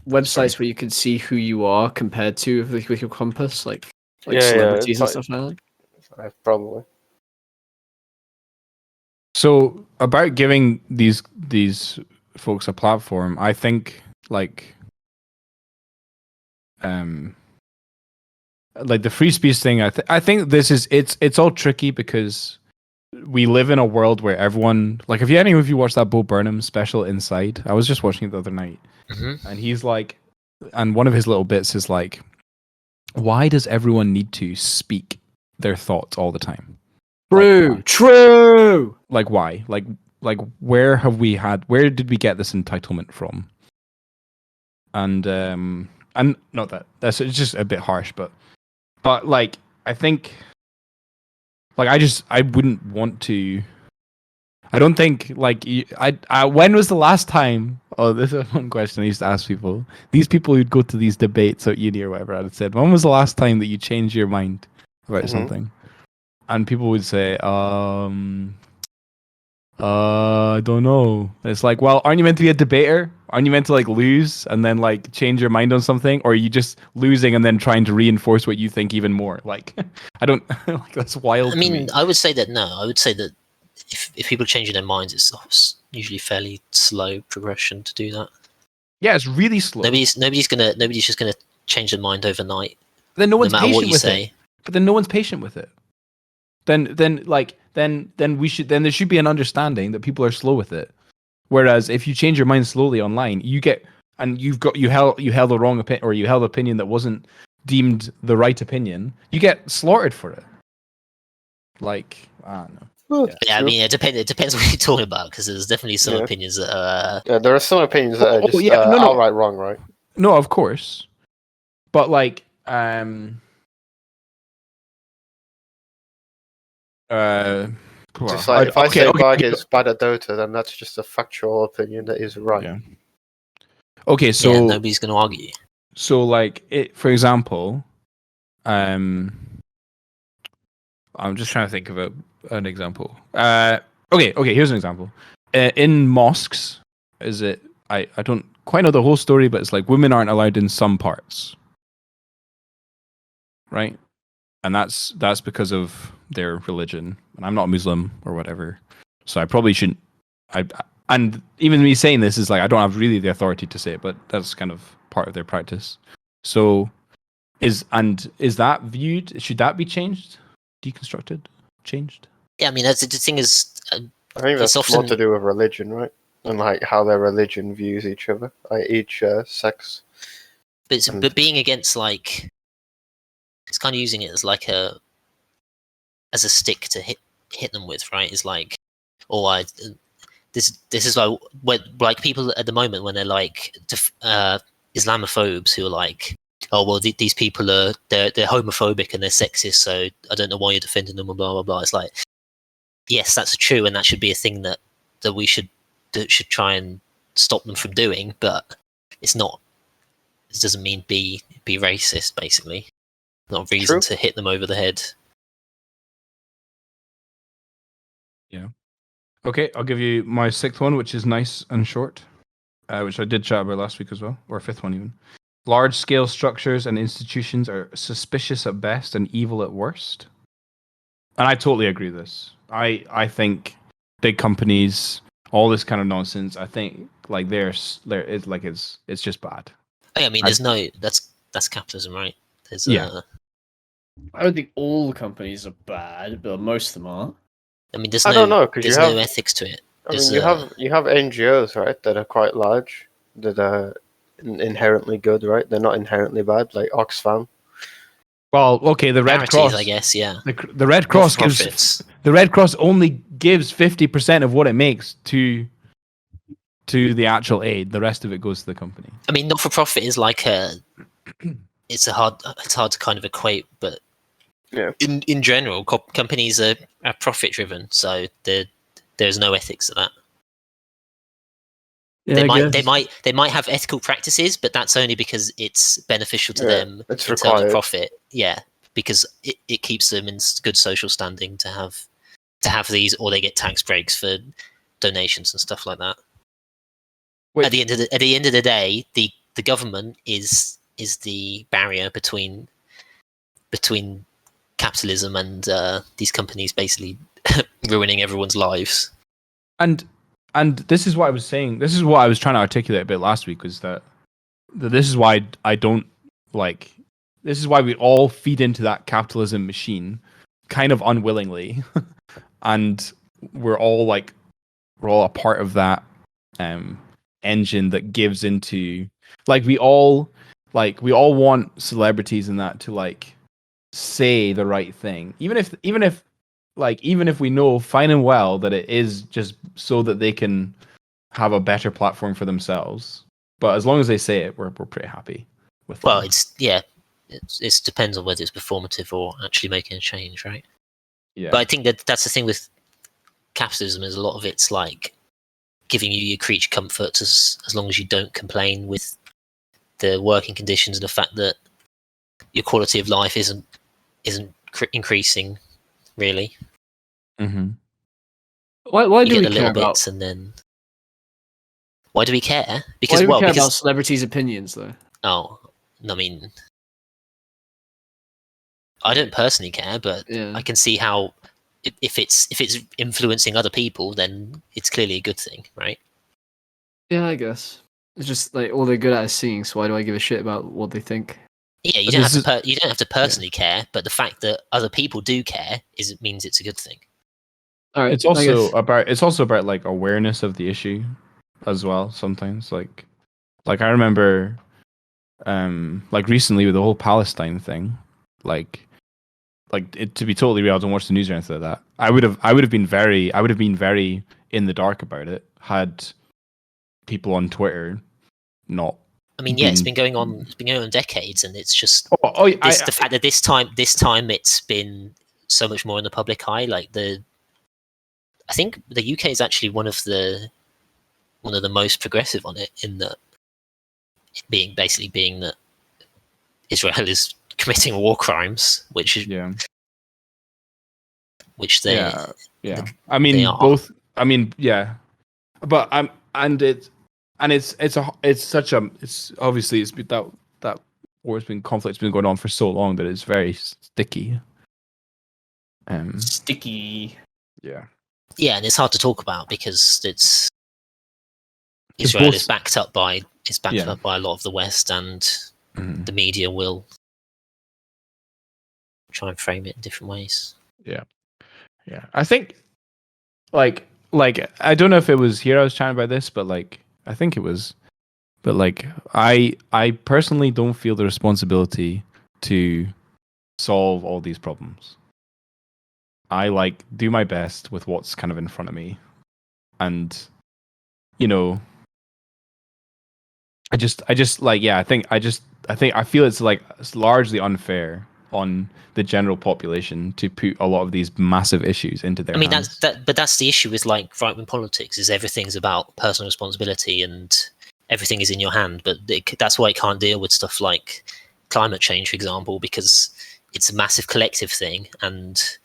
websites where you can see who you are compared to with your compass, like celebrities and stuff like that. Probably. So about giving these folks a platform, I think like the free speech thing. I think this is it's all tricky because we live in a world where everyone like if any of you watched that Bo Burnham special Inside, I was just watching it the other night, and he's like, and one of his little bits is like, why does everyone need to speak their thoughts all the time? True. Like why? Like where did we get this entitlement from? And not that's it's just a bit harsh, but like I think like I wouldn't want to. I don't think like I when was the last time? Oh, this is one question I used to ask people. These people who'd go to these debates at uni or whatever, I'd said, when was the last time that you changed your mind about something? And people would say, I don't know. It's like, well, aren't you meant to be a debater? Aren't you meant to like lose and then like change your mind on something? Or are you just losing and then trying to reinforce what you think even more? Like, I don't like that's wild. I mean, I would say that no. I would say that if people are changing their minds, it's usually fairly slow progression to do that. Yeah, it's really slow. Nobody's just gonna change their mind overnight. Then no one's matter patient what you with say. it. But then no one's patient with it. Then there should be an understanding that people are slow with it. Whereas if you change your mind slowly online, you held a wrong opinion or you held an opinion that wasn't deemed the right opinion, you get slaughtered for it. Like, I don't know. Yeah, I mean, it depends what you're talking about because there's definitely some opinions that are. Yeah, there are some opinions that are just outright wrong, right? No, of course, but like, just like if I say Barg is bad at Dota, then that's just a factual opinion that is right. Yeah. Okay, so nobody's going to argue. So, like, for example, I'm just trying to think of an example. Okay, here's an example. In mosques, is it? I don't quite know the whole story, but it's like women aren't allowed in some parts, right? And that's because of their religion. And I'm not Muslim or whatever, so I probably shouldn't. And even me saying this is like I don't have really the authority to say it, but that's kind of part of their practice. So, is that viewed? Should that be changed, deconstructed, changed? Yeah, I mean, that's the thing is. I think that's more to do with religion, right? And like how their religion views each other, like each sex. But being against like, it's kind of using it as like as a stick to hit them with, right? It's like, this is like people at the moment when they're like Islamophobes who are like, oh well, these people they're homophobic and they're sexist, so I don't know why you're defending them and blah blah blah. It's like, yes, that's true, and that should be a thing that we should try and stop them from doing, but it's not. It doesn't mean be racist, basically. Not a reason to hit them over the head. Yeah. Okay, I'll give you my sixth one, which is nice and short, which I did chat about last week as well, or fifth one even. Large-scale structures and institutions are suspicious at best and evil at worst. And I totally agree with this. I think big companies, all this kind of nonsense, I think like it's just bad. I mean, that's capitalism, right? I don't think all companies are bad, but most of them are. I mean, there's no ethics to it. I mean, you have NGOs, right, that are quite large, that are inherently good, right? They're not inherently bad, like Oxfam. Well, okay, the Red Cross, I guess, yeah. The Red Cross the Red Cross only gives 50% of what it makes to the actual aid. The rest of it goes to the company. I mean, not for profit is like it's hard to kind of equate, but yeah, in general, companies are profit driven, so there's no ethics to that. Yeah, they might have ethical practices, but that's only because it's beneficial to them it's in required. terms of profit. Yeah, because it keeps them in good social standing to have these, or they get tax breaks for donations and stuff like that. Wait. At the end of the day, the government is the barrier between capitalism and these companies basically ruining everyone's lives. And this is what I was saying. This is what I was trying to articulate a bit last week, was that this is why I don't like. This is why we all feed into that capitalism machine, kind of unwillingly, and we're all a part of that engine that gives into, like, we all want celebrities and that to like say the right thing, even if we know fine and well that it is just so that they can have a better platform for themselves. But as long as they say it, we're pretty happy with them. Well, it depends on whether it's performative or actually making a change, right? Yeah. But I think that's the thing with capitalism, is a lot of it's like giving you your creature comforts as long as you don't complain with the working conditions and the fact that your quality of life isn't increasing, really. Mm-hmm. Why You do get we the little care about? bits, and then why do we care? Why do we care about celebrities' opinions, though? Oh, I mean, I don't personally care, but Yeah. I can see how if it's influencing other people, then it's clearly a good thing, right? Yeah, I guess it's just like all they're good at is singing. So why do I give a shit about what they think? Yeah, you But don't this have to. You don't have to personally care, but the fact that other people do care means it's a good thing. All right. It's also about like awareness of the issue as well. Sometimes like I remember like recently with the whole Palestine thing, like to be totally real, I don't watch the news or anything like that. I would have been very in the dark about it had people on Twitter not. I mean, yeah, it's been going on decades, and it's just the fact that this time it's been so much more in the public eye. Like I think the UK is actually one of the most progressive on it, in that being that Israel is committing war crimes, which they I mean, they are. both. I mean, yeah, but it's obviously it's been that war's been conflict's been going on for so long that it's very sticky. Sticky. Yeah. Yeah, and it's hard to talk about because Israel is backed up by a lot of the West, and the media will try and frame it in different ways. Yeah. I think like I don't know if it was here I was chatting about this, but like I think it was, but like I personally don't feel the responsibility to solve all these problems. I do my best with what's kind of in front of me, and I feel it's largely unfair on the general population to put a lot of these massive issues into their hands. But that's the issue with like right-wing politics, is everything's about personal responsibility and everything is in your hand. But that's why it can't deal with stuff like climate change, for example, because it's a massive collective thing, and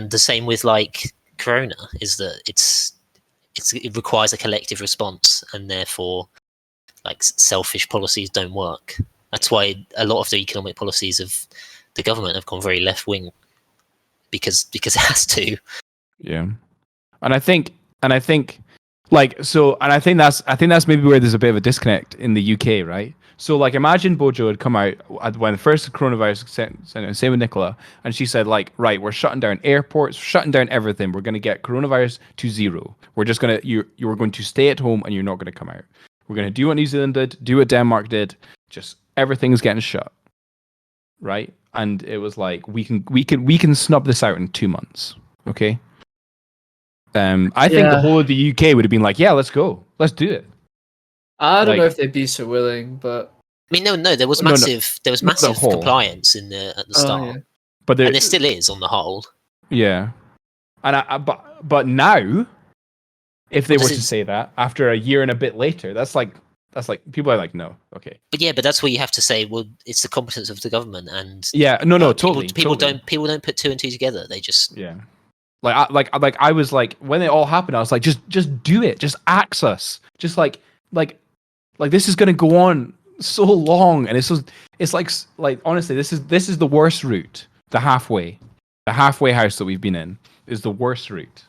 the same with like Corona, is that it requires a collective response, and therefore like selfish policies don't work. That's why a lot of the economic policies of the government have gone very left wing, because it has to. Yeah, and I think that's maybe where there's a bit of a disconnect in the UK, right? So like, imagine Bojo had come out when the first coronavirus same with Nicola, and she said like, right, we're shutting down airports, we're shutting down everything, we're going to get coronavirus to zero. We're just going to you're going to stay at home and you're not going to come out. We're going to do what New Zealand did, do what Denmark did, just everything's getting shut, right? And it was like, we can snub this out in 2 months, okay? I think the whole of the UK would have been like, yeah, let's go, let's do it. I don't know if they'd be so willing, but I mean, no, there was massive compliance at the start, yeah. and there still is on the whole. Yeah, and but now if they Well, were does to it- say that after a year and a bit later. That's like people are like, no, okay. But that's where you have to say, well, it's the competence of the government, and Yeah, no, people totally. people don't put two and two together. They just Yeah. I was like, when it all happened, I was like, just do it. Just axe us. Just like this is gonna go on so long, and it's like honestly, this is the worst route. The halfway house that we've been in is the worst route.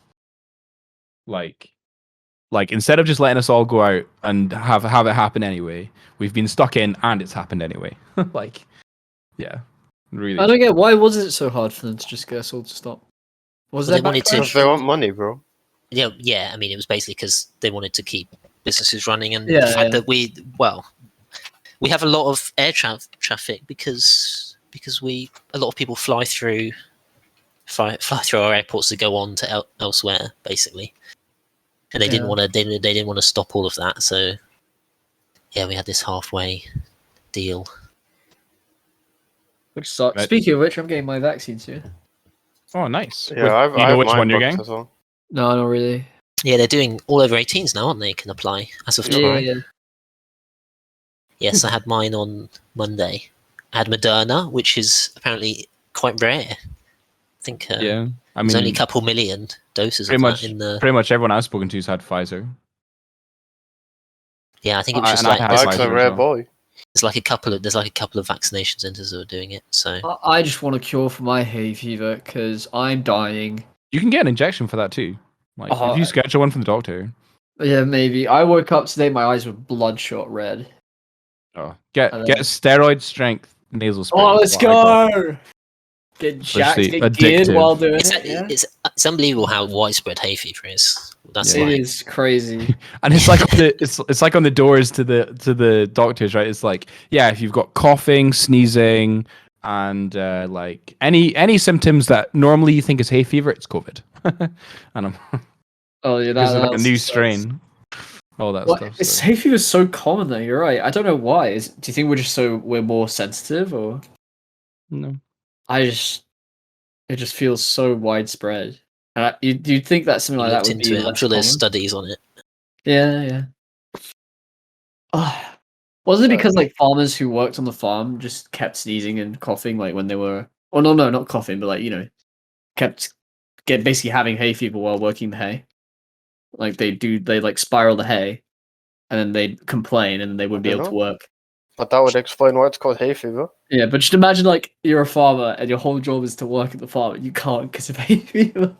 Like instead of just letting us all go out and have it happen anyway, we've been stuck in, and it's happened anyway. Like, yeah, really. I don't get why was it so hard for them to just get us all to stop? Was Well, there they wanted to- backlash? Because they want money, bro. yeah. I mean, it was basically because they wanted to keep businesses running, and Yeah, the fact yeah. that we have a lot of air traffic because a lot of people fly through our airports to go on to elsewhere, basically. And they didn't Yeah. want to. They didn't want to stop all of that. So, yeah, we had this halfway deal. Which sucks. Right. Speaking of which, I'm getting my vaccine soon. Oh, nice. Yeah, Do I you know have which mine one you're booked getting? as well. No, not really. Yeah, they're doing all over 18s now, aren't they? Can apply as of Yeah. tomorrow. Yeah. Yes, I had mine on Monday. I had Moderna, which is apparently quite rare. I think Yeah, I there's only a mean, couple million doses pretty of much that in the. pretty much everyone I've spoken to has had Pfizer. Yeah, I think it was just And I've like had Barg's Pfizer a as rare well. boy. there's like a couple of vaccination centers that are doing it. So I just want a cure for my hay fever because I'm dying. You can get an injection for that too. Like if you schedule one from the doctor. Yeah, maybe. I woke up today, my eyes were bloodshot red. Oh, get And get then- steroid strength nasal spray. Oh, let's That's what I got. go! Get jacked, Literally get geared addictive. while doing it's it. Yeah. it's unbelievable how widespread hay fever is. That's Yeah. It like is crazy. And it's like on it's like on the doors to the doctors, right? It's like, yeah, if you've got coughing, sneezing, and like any symptoms that normally you think is hay fever, it's COVID. And I'm Oh yeah, because of that a new sucks. strain, all that What? stuff. It's So. hay fever is so common though. You're right. I don't know why. Do you think we're more sensitive, or No. it just feels so widespread. You'd think that something like that looked would into be it. I'm less sure there's common. studies on it. Yeah. Wasn't it because like farmers who worked on the farm just kept sneezing and coughing like when they were? Oh no, not coughing, but like kept basically having hay fever while working the hay. Like they like spiral the hay, and then they'd complain, and then they wouldn't be able to work. But that would explain why it's called hay fever. Yeah, but just imagine like you're a farmer and your whole job is to work at the farm, and you can't because of hay fever.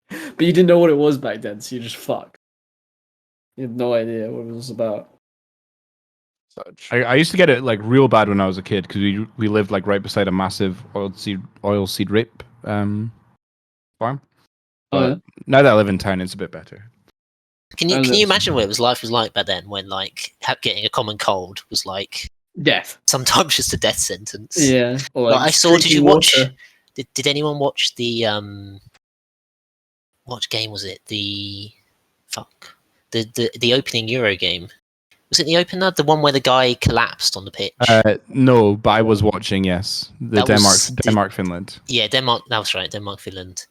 But you didn't know what it was back then, so you're just fucked. You had no idea what it was about. I used to get it like real bad when I was a kid because we lived like right beside a massive oilseed rape farm. Oh, But yeah. now that I live in town, it's a bit better. Can Oh, you that's- imagine what life was like back then when like getting a common cold was like Death. sometimes just a death sentence? Yeah. Or Like, like I saw. Did you drinking watch? water. Did anyone watch the what game was it? The opening Euro game. Was it the opener? The one where the guy collapsed on the pitch? No, but I was watching. Yes, the That was Denmark Finland. Yeah, Denmark. That was right. Denmark, Finland.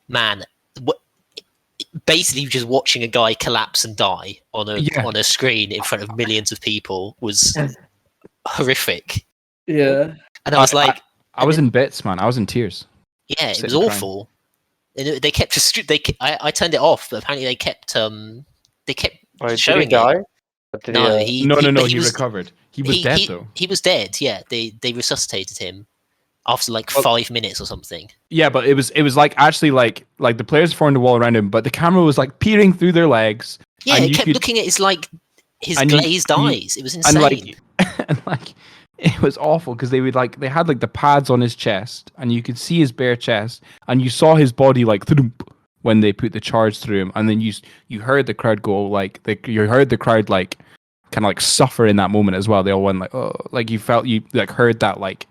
Man, basically just watching a guy collapse and die on a screen in front of millions of people was horrific. Yeah. And I was like, I was in bits, man. I was in tears. yeah, it sitting was crying. awful. And they kept I turned it off, but apparently they kept Wait, showing did he die? it. Or did No, he, No, but he recovered. He was dead though. He was dead. Yeah, they resuscitated him after like Well- 5 minutes or something. Yeah, but it was like actually like the players formed a wall around him, but the camera was like peering through their legs. Yeah, And it you kept could- looking at his and you- glazed eyes. It was and insane. like and like it was awful because they had like the pads on his chest, and you could see his bare chest, and you saw his body like thudump when they put the charge through him, and then you heard the crowd go like you heard the crowd like kind of like suffer in that moment as well. They all went like, oh, like you like heard that like,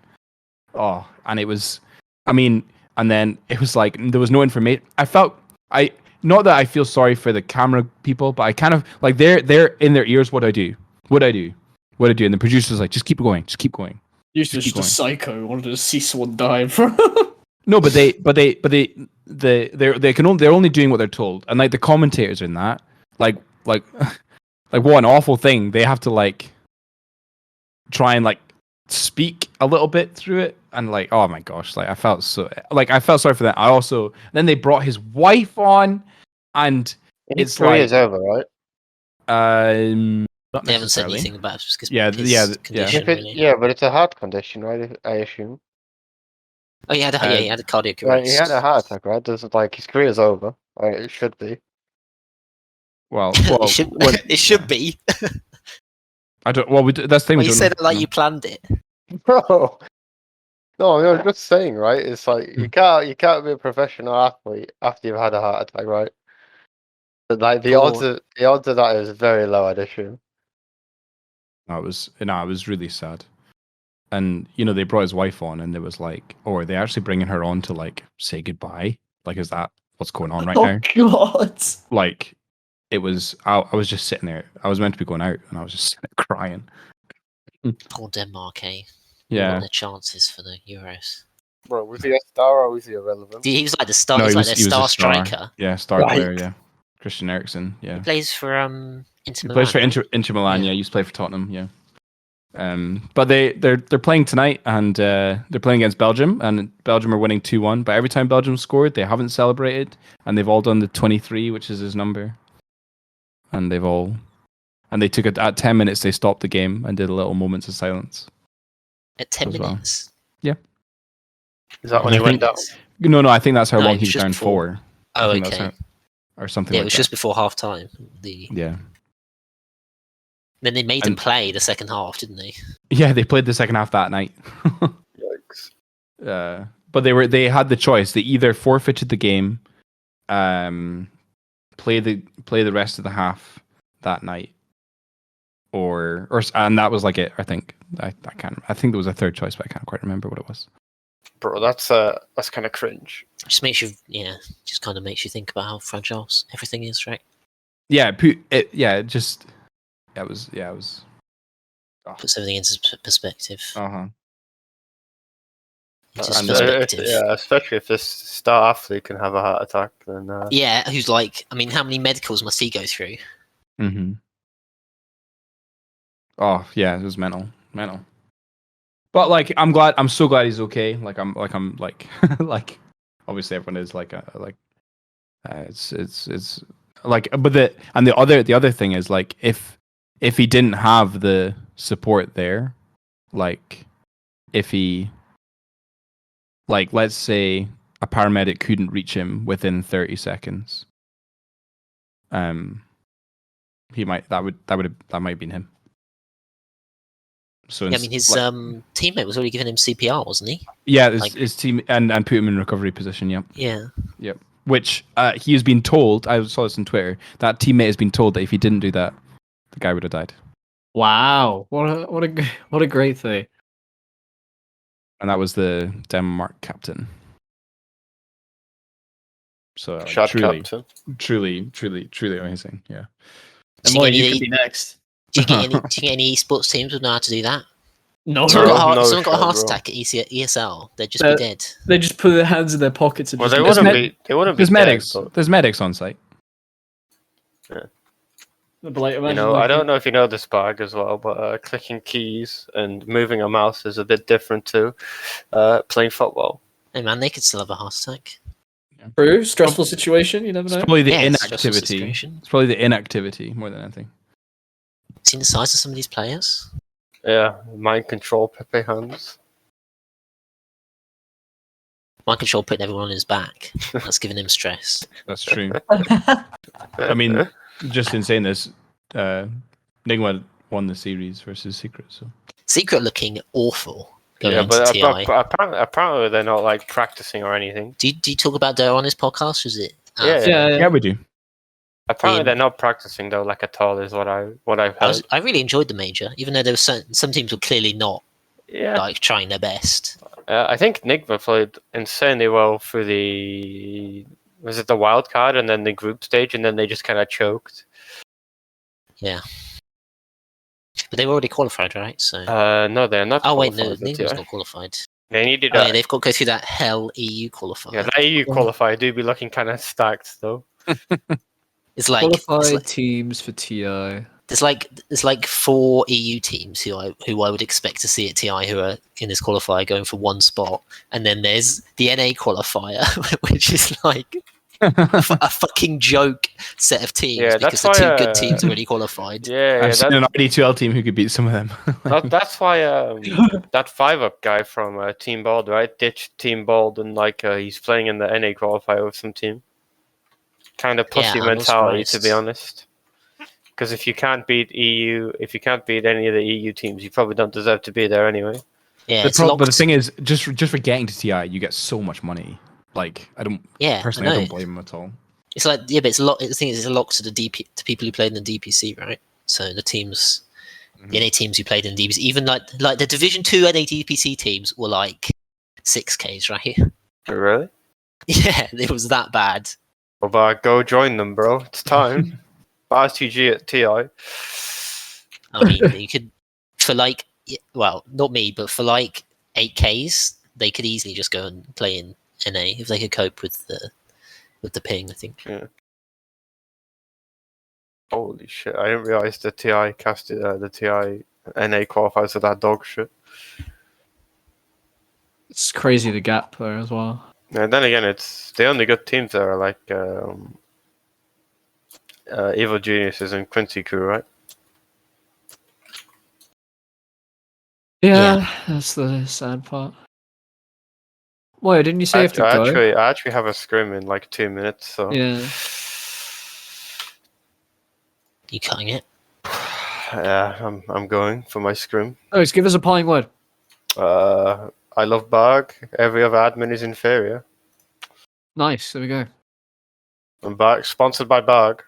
oh, and it was, I mean, and then it was like there was no information. Not that I feel sorry for the camera people, but I kind of like they're in their ears. What I do, and the producer's like, just keep going. You're Just just keep a going. psycho who wanted to see someone die in front. No, but they're only doing what they're told, and like the commentators in that, like like what an awful thing. They have to like try and like speak a little bit through it, and like, oh my gosh, like I felt sorry for that. I also then they brought his wife on, and His it's career's like over, right? not They haven't said necessarily. anything about his Yeah, condition, If it, really. yeah, but it's a heart condition, right? I assume. Oh, yeah, he had a cardiac Right, he arrest. had a heart attack, right? Does it like his career's over? Right, it should be. Well, it should, it should be. I don't. Well, that's the thing. Well, We you don't said know. it like you planned it. Bro, no, I was just saying, right? It's like you can't be a professional athlete after you've had a heart attack, right? But like the odds Poor- of that is very low, I'd assume. No, it was really sad. And you know, they brought his wife on, and there was like, oh, are they actually bringing her on to like say goodbye? Like, is that what's going on right now? God. Like, it was. I was just sitting there. I was meant to be going out, and I was just sitting there crying. Poor Denmark, eh? Yeah. What their chances for the Euros? Bro, was he a star or was he irrelevant? He was like the star. No, he's he like was. their He was a star star. striker. Yeah, star Right. player. Yeah, Christian Eriksen. Yeah, He plays for Inter he Milan. plays for right? Inter Milan. Yeah. Yeah, he used to play for Tottenham. Yeah. But they're playing tonight, and they're playing against Belgium, and Belgium are winning 2-1. But every time Belgium scored, they haven't celebrated, and they've all done the 23, which is his number, and they took it at 10 minutes. They stopped the game and did a little moments of silence. At 10 as well. minutes. Is that when I he went think- down? No, I think that's how No, long it he was was just down before. for. Oh, I think that's okay. or something Yeah, it like was that. just before half time. Yeah. Then they made him And- play the second half, didn't they? Yeah, they played the second half that night. Yikes. But they had the choice. They either forfeited the game, play the rest of the half that night, or and that was like it. I think I can't. I think there was a third choice, but I can't quite remember what it was. Bro, that's kind of cringe. Just makes you, just kind of makes you think about how fragile everything is, right? Yeah, it was. Puts everything into perspective. Uh-huh. Into And, perspective. especially if this star athlete can have a heart attack, then Yeah, who's like, I mean, how many medicals must he go through? Mm-hmm. Oh yeah, it was mental. But like, I'm so glad he's okay. Like like, obviously everyone is like, it's like, but the other thing is like, if he didn't have the support there, like, if he, like, let's say a paramedic couldn't reach him within 30 seconds, he might that might have been him. So Yeah, I mean, his teammate was already giving him CPR, wasn't he? Yeah, like- his team and put him in recovery position. Yep. Yeah. Yep. Which he has been told. I saw this on Twitter. That teammate has been told that if he didn't do that, the guy would have died. Wow. What a great thing. And that was the Denmark captain. So like, shot captain. truly amazing. Yeah. Do And you you get could be next. do you get any esports teams would know how to do that? No, Someone got, no someone got a heart shot, bro. attack at ESL, they'd just be dead. they just put their hands in their pockets and Well, just they do wouldn't it. be. They wouldn't be There's dead, medics. but, There's medics on site. But, like, you imagine, know, like, I don't know if you know this Barg as well, but clicking keys and moving a mouse is a bit different to playing football. Hey man, they could still have a heart attack. True, stressful situation. You never It's know. probably the Yeah, it's a stressful inactivity. situation. It's probably the inactivity more than anything. Seen the size of some of these players? Yeah, mind control Pepe hands. Mind control putting everyone on his back. That's giving him stress. That's true. I mean, just in saying this, Nigma won the series versus Secret. So Secret looking awful going Yeah, into but TI. apparently they're not like practicing or anything. Do you talk about Doe on his podcast? Or is it? Yeah. yeah, we do. Apparently they're not practicing though, like at all, is what I've heard. I really enjoyed the major, even though there was some teams were clearly not Yeah, like trying their best. I think Nigma played insanely well through was it the wild card and then the group stage, and then they just kind of choked. Yeah, but they were already qualified, right? So No, they're not. oh wait, no, qualified for Nigma's TI. not qualified. They needed Oh, that. yeah, they've got to go through that hell EU qualifier. Yeah, that EU qualifier do be looking kind of stacked though. It's like Qualified teams for TI. there's like 4 EU teams who I would expect to see at TI who are in this qualifier going for one spot, and then there's the NA qualifier, which is like a fucking joke set of teams Yeah, because that's the why, 2 good teams already qualified. Yeah, I've seen an RD2L team who could beat some of them. that's why that 5-up guy from Team Bald, right, ditched Team Bald and he's playing in the NA qualifier with some team. Kind of pussy Yeah, I'm not mentality, to surprised. be honest. Because if you can't beat if you can't beat any of the EU teams, you probably don't deserve to be there anyway. Yeah, But the thing is, just for getting to TI, you get so much money. Like, I don't personally, I don't blame him at all. It's like, yeah, but it's a lot. The thing is, it's a lock to the to people who played in the DPC, right? So the teams, the NA teams who played in the DPC, even like the Division 2 NA DPC teams were like 6Ks, right? Oh, really? Yeah, it was that bad. Well, but go join them, bro. It's time. RTG at TI. I mean, you could for like, well, not me, but for like 8Ks, they could easily just go and play in NA if they could cope with the ping, I think. Yeah. Holy shit! I didn't realize the TI casted the TI NA qualifiers for that dog shit. It's crazy the gap there as well. And then again, it's the only good teams there are like Evil Geniuses and Quincy Crew, right? Yeah, that's the sad part. Wait, didn't you say you have to go? I actually have a scrim in like 2 minutes, so Yeah. You cutting it? yeah, I'm going for my scrim. Oh, just give us a parting word. I love Barg. Every other admin is inferior. Nice. There we go. And Barg, sponsored by Barg.